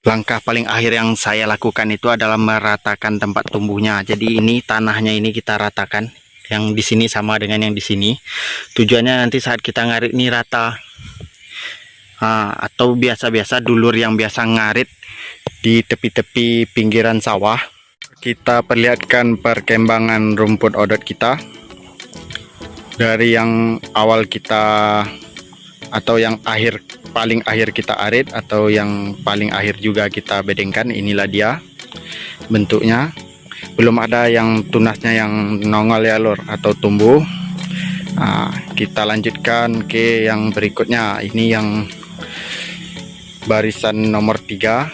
Langkah paling akhir yang saya lakukan itu adalah meratakan tempat tumbuhnya. Jadi ini tanahnya ini kita ratakan. Yang di sini sama dengan yang di sini. Tujuannya nanti saat kita ngarit ini rata. Atau biasa-biasa dulur yang biasa ngarit di tepi-tepi pinggiran sawah. Kita perlihatkan perkembangan rumput odot kita. Dari yang awal kita atau yang paling akhir kita arit atau yang paling akhir juga kita bedengkan, inilah dia bentuknya. Belum ada yang tunasnya yang nongol ya lor atau tumbuh. Kita lanjutkan ke yang berikutnya. Ini yang barisan nomor 3,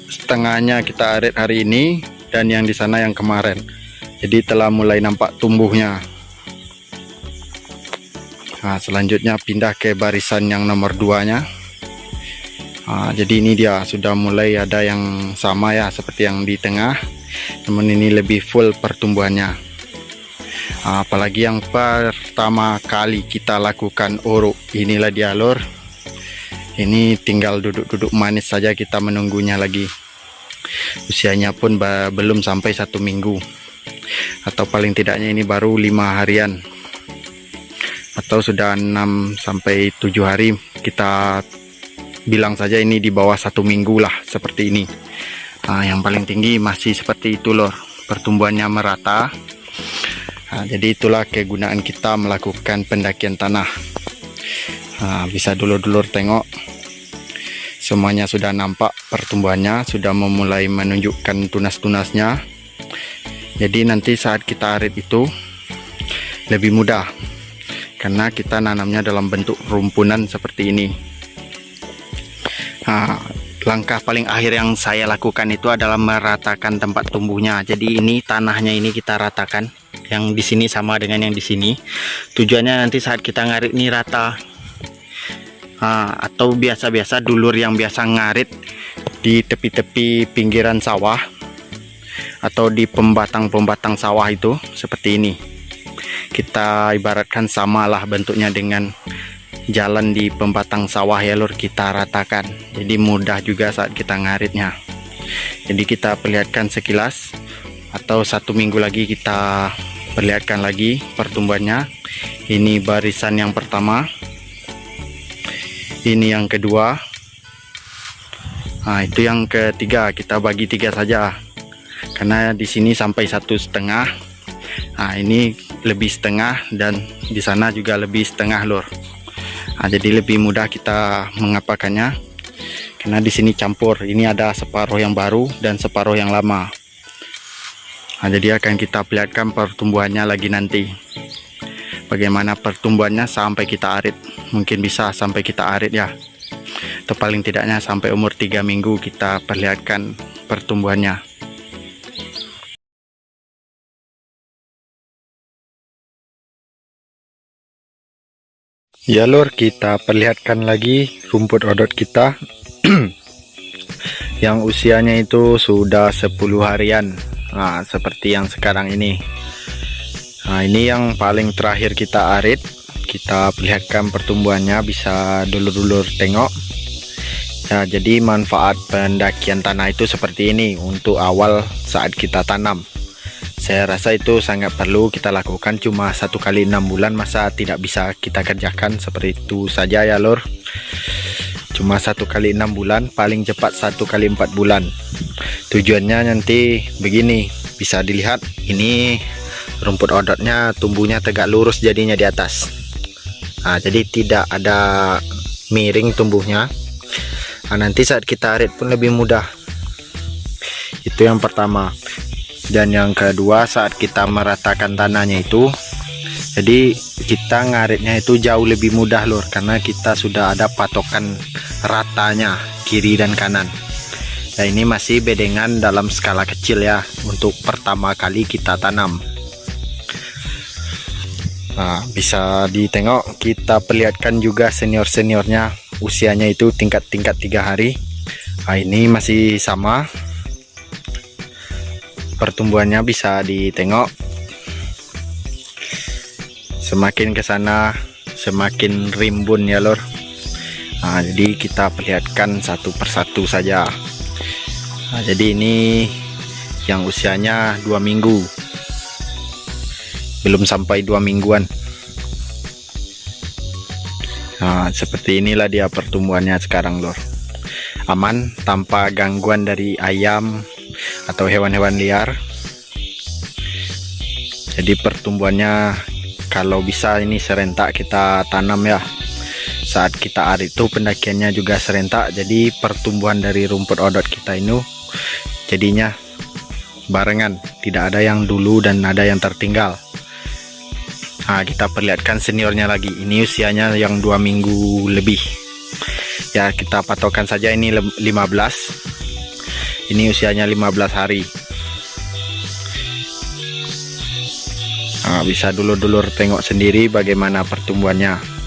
setengahnya kita arit hari ini dan yang di sana yang kemarin. Jadi telah mulai nampak tumbuhnya. Selanjutnya pindah ke barisan yang nomor 2 nya. Jadi ini dia sudah mulai ada yang sama ya seperti yang di tengah, namun ini lebih full pertumbuhannya. Apalagi yang pertama kali kita lakukan uruk, inilah dia lor. Ini tinggal duduk-duduk manis saja, kita menunggunya lagi. Usianya pun belum sampai 1 minggu, atau paling tidaknya ini baru 5 harian, atau sudah 6 sampai 7 hari. Kita bilang saja ini di bawah 1 minggu lah, seperti ini. Yang paling tinggi masih seperti itu lor, pertumbuhannya merata. Jadi itulah kegunaan kita melakukan pendakian tanah. Bisa dulur-dulur tengok, semuanya sudah nampak pertumbuhannya, sudah memulai menunjukkan tunas-tunasnya. Jadi nanti saat kita arit itu lebih mudah, karena kita nanamnya dalam bentuk rumpunan seperti ini. Langkah paling akhir yang saya lakukan itu adalah meratakan tempat tumbuhnya. Jadi ini tanahnya ini kita ratakan. Yang di sini sama dengan yang di sini. Tujuannya nanti saat kita ngarit ini rata. Atau biasa-biasa dulur yang biasa ngarit di tepi-tepi pinggiran sawah atau di pembatang-pembatang sawah itu seperti ini. Kita ibaratkan samalah bentuknya dengan jalan di pembatang sawah ya lur, kita ratakan. Jadi mudah juga saat kita ngaritnya. Jadi kita perlihatkan sekilas, atau 1 minggu lagi kita perlihatkan lagi pertumbuhannya. Ini barisan yang pertama, ini yang kedua, itu yang ketiga. Kita bagi 3 saja, karena di sini sampai 1,5. Ini lebih setengah dan di sana juga lebih setengah lur. Jadi lebih mudah kita mengapakannya, karena di sini campur. Ini ada separuh yang baru dan separuh yang lama. Jadi akan kita perlihatkan pertumbuhannya lagi nanti. Bagaimana pertumbuhannya sampai kita arit. Mungkin bisa sampai kita arit ya, atau paling tidaknya sampai umur 3 minggu kita perlihatkan pertumbuhannya. Ya lur, kita perlihatkan lagi rumput odot kita yang usianya itu sudah 10 harian. Seperti yang sekarang ini. Ini yang paling terakhir kita arit. Kita perlihatkan pertumbuhannya, bisa dulur-dulur tengok. Jadi manfaat pendakian tanah itu seperti ini untuk awal saat kita tanam. Saya rasa itu sangat perlu kita lakukan. Cuma 1 kali 6 bulan, masa tidak bisa kita kerjakan seperti itu saja ya lor. Cuma 1 kali 6 bulan, paling cepat 1 kali 4 bulan. Tujuannya nanti begini, bisa dilihat ini rumput odotnya tumbuhnya tegak lurus jadinya di atas. Jadi tidak ada miring tumbuhnya. Nanti saat kita arit pun lebih mudah. Itu yang pertama. Dan yang kedua, saat kita meratakan tanahnya itu, jadi kita ngaritnya itu jauh lebih mudah lur, karena kita sudah ada patokan ratanya kiri dan kanan. Nah ini masih bedengan dalam skala kecil ya, untuk pertama kali kita tanam. Bisa ditengok, kita perlihatkan juga senior-seniornya, usianya itu tingkat-tingkat 3 hari. Ini masih sama. Pertumbuhannya bisa ditengok, semakin ke sana semakin rimbun ya lor. Nah, jadi kita perlihatkan satu persatu saja. Nah, jadi ini yang usianya 2 minggu, belum sampai 2 mingguan. Nah, seperti inilah dia pertumbuhannya sekarang, lor. Aman, tanpa gangguan dari ayam atau hewan-hewan liar. Jadi pertumbuhannya kalau bisa ini serentak kita tanam ya. Saat kita arit itu pendakiannya juga serentak, jadi pertumbuhan dari rumput odot kita ini jadinya barengan, tidak ada yang dulu dan ada yang tertinggal. Nah, kita perlihatkan seniornya lagi. Ini usianya yang 2 minggu lebih ya, kita patokan saja ini 15. Ini usianya 15 hari. Nah, bisa dulur-dulur tengok sendiri bagaimana pertumbuhannya.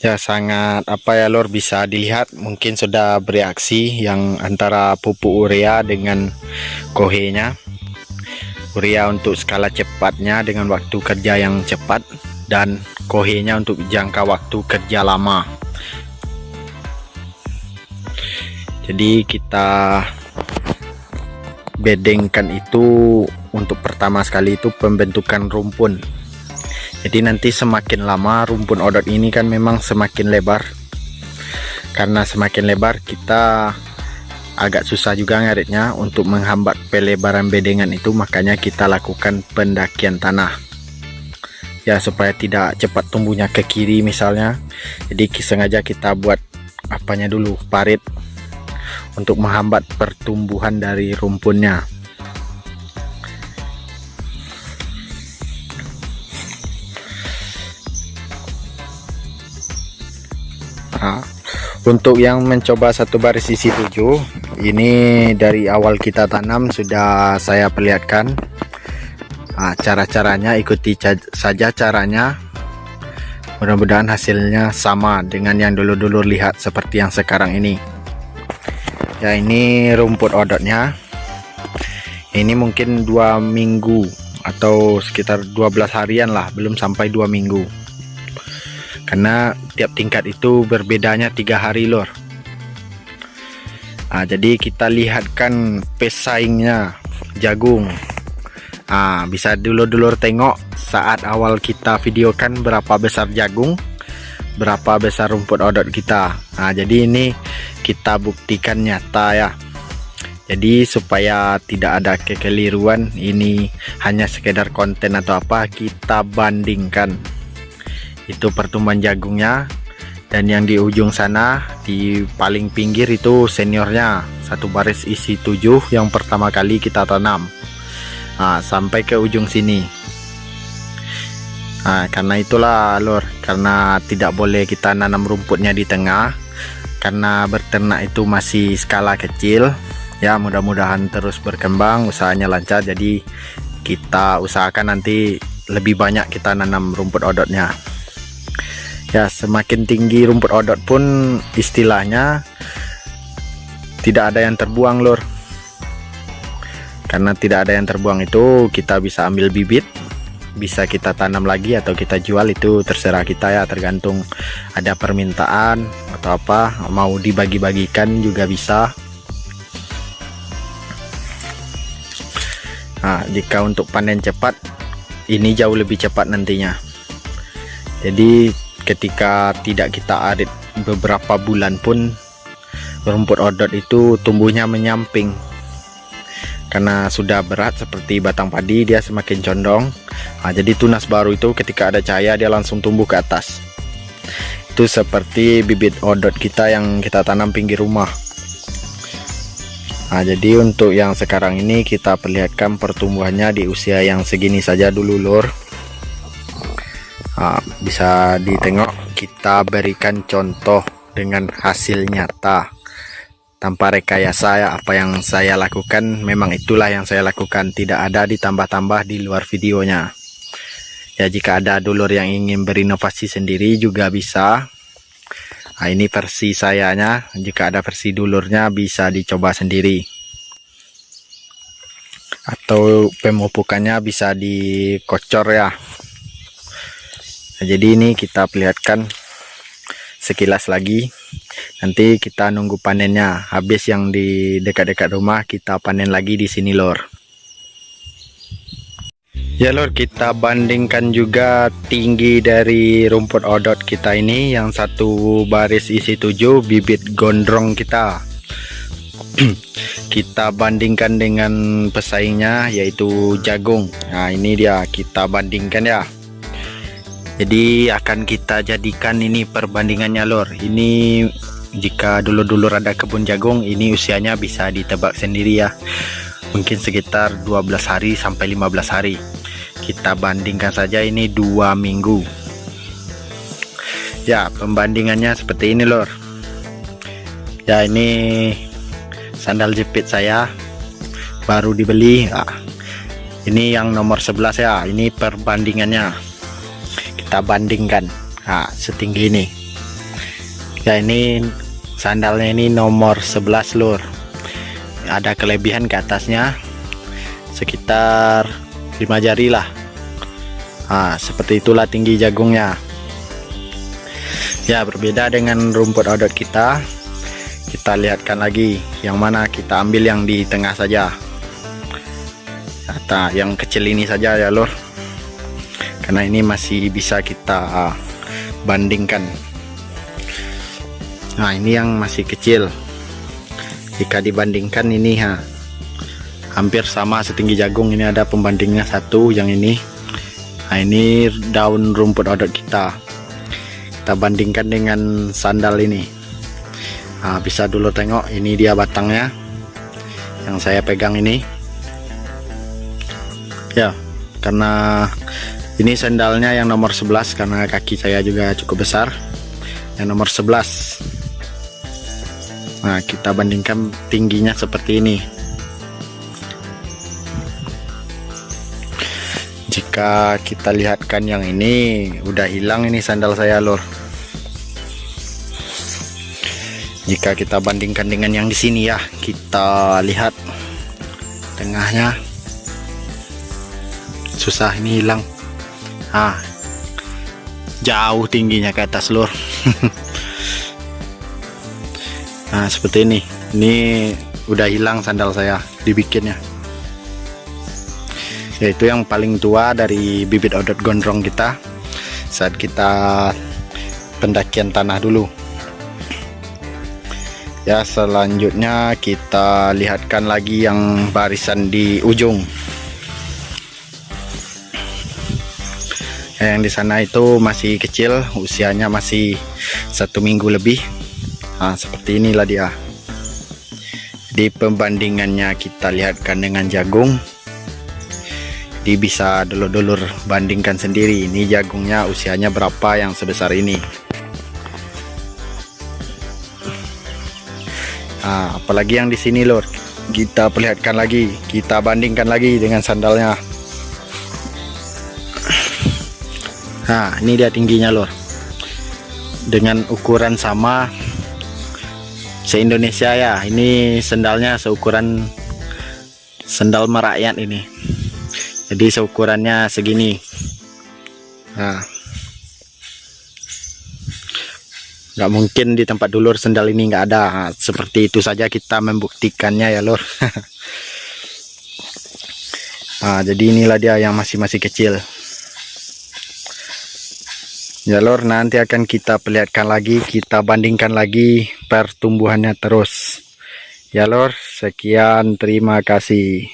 Ya, sangat apa ya, lor, bisa dilihat mungkin sudah bereaksi yang antara pupuk urea dengan kohenya. Urea untuk skala cepatnya dengan waktu kerja yang cepat, dan kohenya untuk jangka waktu kerja lama. Jadi kita bedengkan itu untuk pertama sekali itu pembentukan rumpun. Jadi nanti semakin lama rumpun odot ini kan memang semakin lebar. Karena semakin lebar kita agak susah juga ngaritnya untuk menghambat pelebaran bedengan itu, makanya kita lakukan pendakian tanah. Ya, supaya tidak cepat tumbuhnya ke kiri misalnya. Jadi sengaja kita buat apanya dulu, parit, untuk menghambat pertumbuhan dari rumpunnya. Nah, untuk yang mencoba satu baris isi 7 ini dari awal kita tanam sudah saya perlihatkan. Nah, cara-caranya ikuti saja caranya, mudah-mudahan hasilnya sama dengan yang dulu-dulu lihat seperti yang sekarang ini ya. Ini rumput odotnya, ini mungkin 2 minggu atau sekitar 12 harian lah, belum sampai 2 minggu. Karena tiap tingkat itu berbedanya 3 hari, lor. Nah, jadi kita lihatkan pesaingnya jagung. Nah, bisa dulur-dulur tengok saat awal kita videokan berapa besar jagung, berapa besar rumput odot kita. Nah, jadi ini kita buktikan nyata ya. Jadi supaya tidak ada kekeliruan, ini hanya sekedar konten atau apa, kita bandingkan itu pertumbuhan jagungnya, dan yang di ujung sana di paling pinggir itu seniornya, satu baris isi 7 yang pertama kali kita tanam. Nah, sampai ke ujung sini. Nah, karena itulah, lor, karena tidak boleh kita nanam rumputnya di tengah, karena berternak itu masih skala kecil ya. Mudah-mudahan terus berkembang, usahanya lancar. Jadi kita usahakan nanti lebih banyak kita nanam rumput odotnya ya. Semakin tinggi rumput odot pun istilahnya tidak ada yang terbuang, lor. Karena tidak ada yang terbuang itu kita bisa ambil bibit, bisa kita tanam lagi atau kita jual, itu terserah kita ya, tergantung ada permintaan atau apa, mau dibagi-bagikan juga bisa. Nah, jika untuk panen cepat ini jauh lebih cepat nantinya. Jadi ketika tidak kita arit beberapa bulan pun rumput odot itu tumbuhnya menyamping, karena sudah berat seperti batang padi, dia semakin condong. Nah, jadi tunas baru itu ketika ada cahaya dia langsung tumbuh ke atas. Itu seperti bibit odot kita yang kita tanam pinggir rumah. Nah, jadi untuk yang sekarang ini kita perlihatkan pertumbuhannya di usia yang segini saja dulu, lor. Nah, bisa ditengok, kita berikan contoh dengan hasil nyata tanpa rekayasa ya. Apa yang saya lakukan memang itulah yang saya lakukan, tidak ada ditambah-tambah di luar videonya ya. Jika ada dulur yang ingin berinovasi sendiri juga bisa. Nah, ini versi sayanya, jika ada versi dulurnya bisa dicoba sendiri. atau pemupukannya bisa dikocor ya. Nah, jadi ini kita perlihatkan sekilas lagi, nanti kita nunggu panennya. Habis yang di dekat-dekat rumah kita panen lagi di sini lor. Ya lor, kita bandingkan juga tinggi dari rumput odot kita ini. Yang satu baris isi 7 bibit gondrong kita. Kita bandingkan dengan pesaingnya yaitu jagung. Nah ini dia, kita bandingkan ya. Jadi akan kita jadikan ini perbandingannya lor. Ini jika dulu-dulu ada kebun jagung, ini usianya bisa ditebak sendiri ya. Mungkin sekitar 12 hari sampai 15 hari. Kita bandingkan saja ini 2 minggu. Ya, pembandingannya seperti ini lor. Ya, ini sandal jepit saya baru dibeli. Nah, ini yang nomor 11 ya. Ini perbandingannya. Kita bandingkan. Nah, setinggi ini. Ya, ini sandalnya ini nomor 11 lur. Ada kelebihan ke atasnya sekitar 5 jari lah. Nah, seperti itulah tinggi jagungnya. Ya, berbeda dengan rumput odot kita. Kita lihatkan lagi yang mana, kita ambil yang di tengah saja. Nah, yang kecil ini saja ya lur. Karena ini masih bisa kita bandingkan. Nah, ini yang masih kecil. Jika dibandingkan ini hampir sama setinggi jagung. Ini ada pembandingnya satu yang ini. Nah, ini daun rumput odot kita. Kita bandingkan dengan sandal ini. Nah, bisa dulu tengok, ini dia batangnya yang saya pegang ini. Ya, karena ini sandalnya yang nomor 11 karena kaki saya juga cukup besar. Yang nomor 11. Nah, kita bandingkan tingginya seperti ini. Jika kita lihatkan yang ini, udah hilang ini sandal saya lor. Jika kita bandingkan dengan yang di sini ya, kita lihat tengahnya susah ini hilang. Jauh tingginya ke atas lur. Nah, seperti ini. Ini udah hilang sandal saya dibikinnya. Yaitu yang paling tua dari bibit odot gondrong kita saat kita pendakian tanah dulu. Ya, selanjutnya kita lihatkan lagi yang barisan di ujung. Yang di sana itu masih kecil, usianya masih 1 minggu lebih. Nah, seperti inilah dia. Di pembandingannya kita lihatkan dengan jagung. Jadi bisa dulur-dulur bandingkan sendiri. Ini jagungnya usianya berapa yang sebesar ini. Nah, apalagi yang di sini lor. Kita perlihatkan lagi, kita bandingkan lagi dengan sandalnya. Nah, ini dia tingginya lor. Dengan ukuran sama se-Indonesia ya. Ini sandalnya seukuran sandal merakyat ini. Jadi seukurannya segini. Nah, nggak mungkin di tempat dulur sandal ini nggak ada. Nah, seperti itu saja kita membuktikannya ya lor. Nah, jadi inilah dia yang masih kecil. Ya lor, nanti akan kita perlihatkan lagi, kita bandingkan lagi pertumbuhannya terus. Ya lor, sekian, terima kasih.